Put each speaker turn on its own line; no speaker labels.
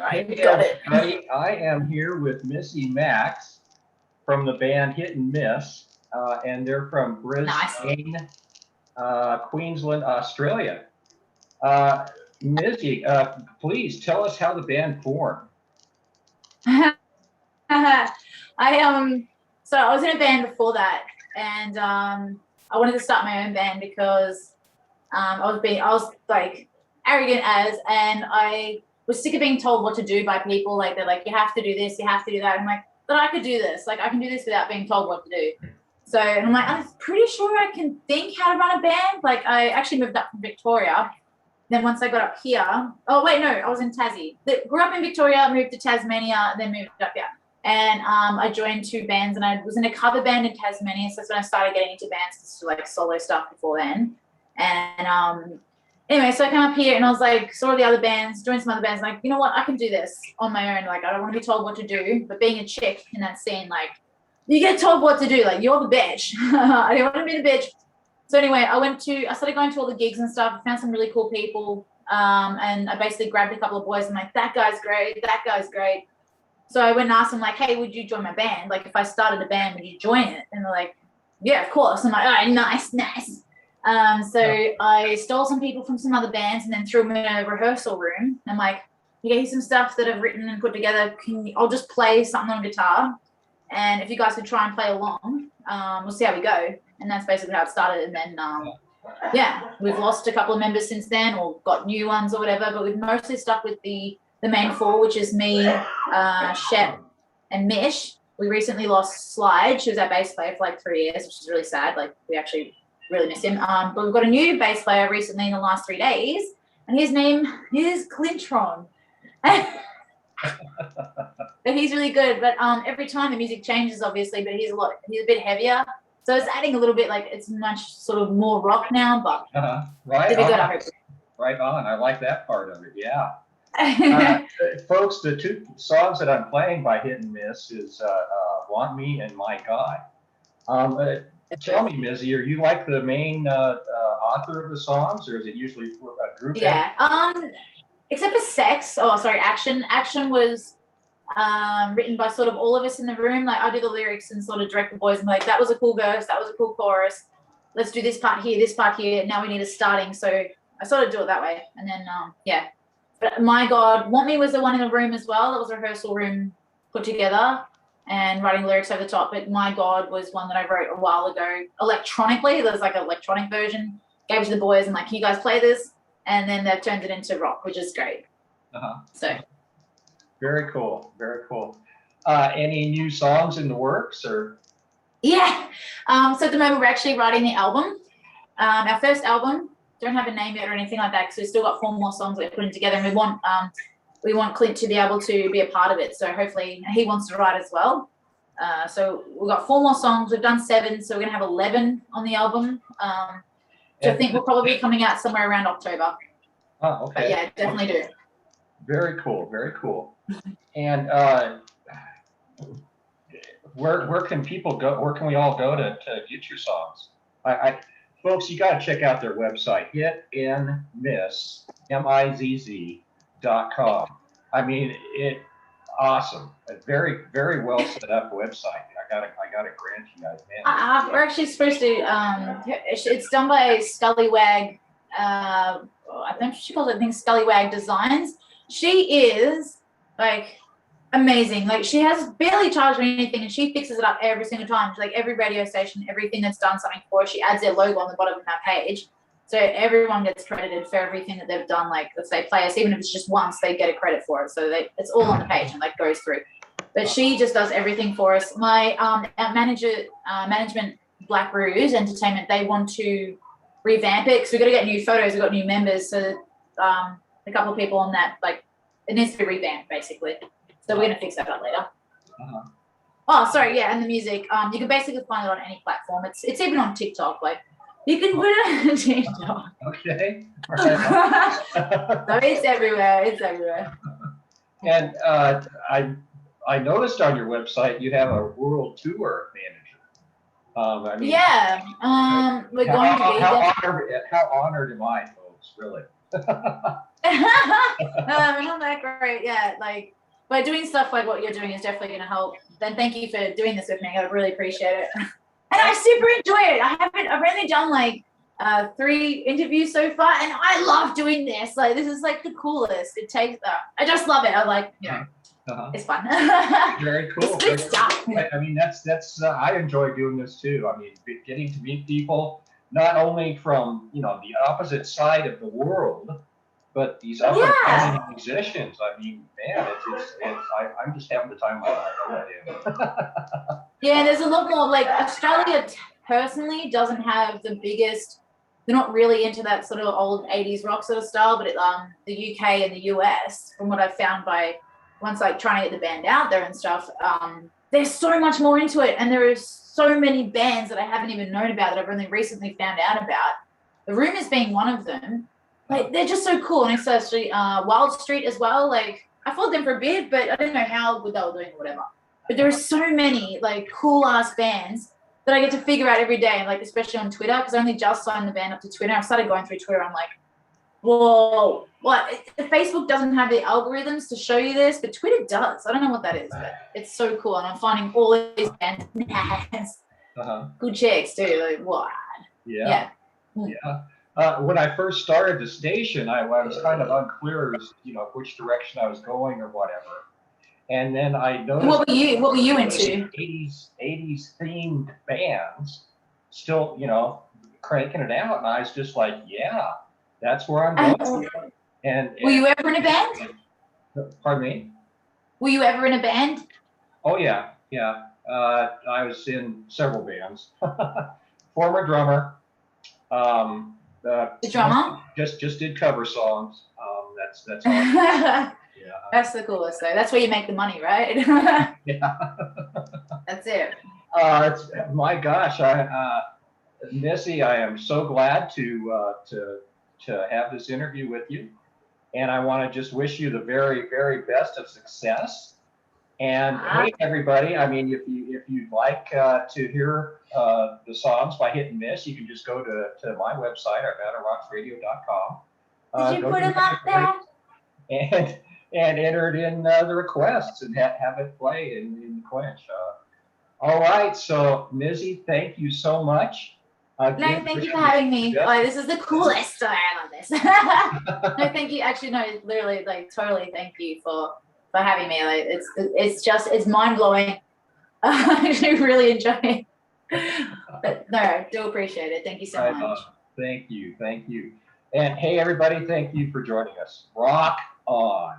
Hey
Got it.
everybody, I am here with Mizzie Maxx from the band Hit and Miss, and they're from
Nice.
Brisbane, Queensland, Australia. Uh, Mizzie, please tell us how the band formed.
So I was in a band before that, and I wanted to start my own band because I was like arrogant and I was sick of being told what to do by people. Like they're like, you have to do this, you have to do that. I'm like, but I could do this. Like I can do this without being told what to do. So, and I'm like, I'm pretty sure I can think how to run a band. Like I actually moved up from Victoria. Then once I got up here, oh wait, no, I was in Tassie. Grew up in Victoria, moved to Tasmania, then moved up here. And I joined two bands, and I was in a cover band in Tasmania. So that's when I started getting into bands, to like solo stuff before then. And anyway, so I came up here and I was like, saw the other bands, joined some other bands, like, you know what, I can do this on my own. Like, I don't want to be told what to do. But being a chick in that scene, like, you get told what to do. Like, you're the bitch. I didn't want to be the bitch. So anyway, I started going to all the gigs and stuff, found some really cool people. And I basically grabbed a couple of boys and like, that guy's great, that guy's great. So I went and asked them like, hey, would you join my band? Like if I started a band, would you join it? And they're like, yeah, of course. I'm like, all right, nice. So I stole some people from some other bands and then threw them in a rehearsal room. I'm like, here's some stuff that I've written and put together. I'll just play something on guitar. And if you guys could try and play along, we'll see how we go. And that's basically how it started. And then, yeah, we've lost a couple of members since then or got new ones or whatever, but we've mostly stuck with the main four, which is me, Shep, and Mish. We recently lost Slide. She was our bass player for like 3 years, which is really sad. Like, we actually really miss him. But we've got a new bass player recently in the last 3 days, and his name is Clintron. But he's really good. But every time the music changes, obviously, but he's a bit heavier. So it's adding a little bit, like it's much sort of more rock now, but
right
it'll be good,
on.
I hope.
Right on. I like that part of it. Yeah. Folks, the two songs that I'm playing by Hit and Miss is Want Me and My God. Tell me, Mizzie, are you like the main author of the songs, or is it usually a group?
Yeah. Except for Action. Action was written by sort of all of us in the room. Like I do the lyrics and sort of direct the boys and like, that was a cool verse, that was a cool chorus. Let's do this part here. Now we need a starting. So I sort of do it that way. And then, yeah. But My God, Want Me was the one in the room as well. That was a rehearsal room put together and writing lyrics over the top. But My God was one that I wrote a while ago electronically. There's like an electronic version. Gave it to the boys and like, can you guys play this? And then they've turned it into rock, which is great. So.
Very cool. Very cool. Any new songs in the works or?
Yeah. So at the moment we're actually writing the album. Our first album. Don't have a name yet or anything like that because we've still got 4 more songs that we're putting together, and we want Clint to be able to be a part of it. So hopefully he wants to write as well. So we've got 4 more songs. We've done 7, so we're gonna have 11 on the album. So I think we'll probably be coming out somewhere around October.
Oh, okay.
But yeah, definitely do.
Very cool. Very cool. And where can people go? Where can we all go to get your songs? Folks, you got to check out their website, hitandmizz.com. I mean, awesome. A very, very well set up website. I gotta grant you guys, man.
We're actually supposed to. It's done by Scullywag. I think she calls it Scullywag Designs. She is like amazing. Like she has barely charged me anything, and she fixes it up every single time. Like every radio station, everything that's done something for her, she adds their logo on the bottom of that page. So everyone gets credited for everything that they've done. Like if they play us, even if it's just once, they get a credit for it. So it's all on the page and like goes through. But she just does everything for us. My management, Black Ruse Entertainment, they want to revamp it because we've got to get new photos. We've got new members. So a couple of people on that, like it needs to be revamped basically. So we're going to fix that up later. Oh, sorry. Yeah. And the music, you can basically find it on any platform. It's even on TikTok. Like you can put it on TikTok.
Okay. All right.
So it's everywhere. It's everywhere.
And I noticed on your website you have a world tour manager. I mean,
yeah. We're going to be
how honored am I, folks? Really.
Not that great. Yeah, like, but doing stuff like what you're doing is definitely going to help. Then thank you for doing this with me. I really appreciate it. And I super enjoy it. I've only done like 3 interviews so far, and I love doing this. Like, this is like the coolest. It takes, I just love it. I like, you know, it's fun.
Very cool.
It's good stuff.
I mean, that's I enjoy doing this too. I mean, getting to meet people not only from, you know, the opposite side of the world, but these up and coming musicians. I mean, man, I'm just having the time of my life. I really am.
Yeah, there's a lot more. Like, Australia personally doesn't have the biggest. They're not really into that sort of old 80s rock sort of style, but the UK and the US, from what I've found by once like trying to get the band out there and stuff, they're so much more into it, and there are so many bands that I haven't even known about that I've only recently found out about. The Rumors being one of them. Like, they're just so cool, and especially Wild Street as well. Like, I followed them for a bit, but I didn't know how good they were doing or whatever. But there are so many like cool ass bands that I get to figure out every day, like especially on Twitter, because I only just signed the band up to Twitter. I've started going through Twitter. I'm like, whoa, what? Facebook doesn't have the algorithms to show you this, but Twitter does. I don't know what that is, but it's so cool. And I'm finding all these bands, good chicks too. Like, what?
Yeah. When I first started the station, I was kind of unclear as, you know, which direction I was going or whatever. And then I noticed
What were you into?
80s themed bands still, you know, cranking it out, and I was just like, yeah, that's where I'm going. And
were you ever in a band?
Pardon me?
Were you ever in a band?
Oh yeah. I was in several bands. Former drummer.
The drummer?
Just did cover songs. That's all. Yeah.
That's the coolest though. That's where you make the money, right?
Yeah.
That's it.
My gosh, Mizzie, I am so glad to have this interview with you, and I want to just wish you the very, very best of success. And hey, everybody, I mean, if you'd like to hear the songs by Hit and Miss, you can just go to my website, arbatterrocksradio.com.
Did you put them up there?
And enter it in the requests and have it play in the clinch. All right, so Mizzie, thank you so much.
No, thank you for having me. Oh, this is the coolest. I love this. No, thank you. Actually, no, literally, like, totally. Thank you for having me. Like, it's mind blowing. I actually really enjoy it. But no, I do appreciate it. Thank you so much.
Thank you. And hey, everybody, thank you for joining us. Rock on.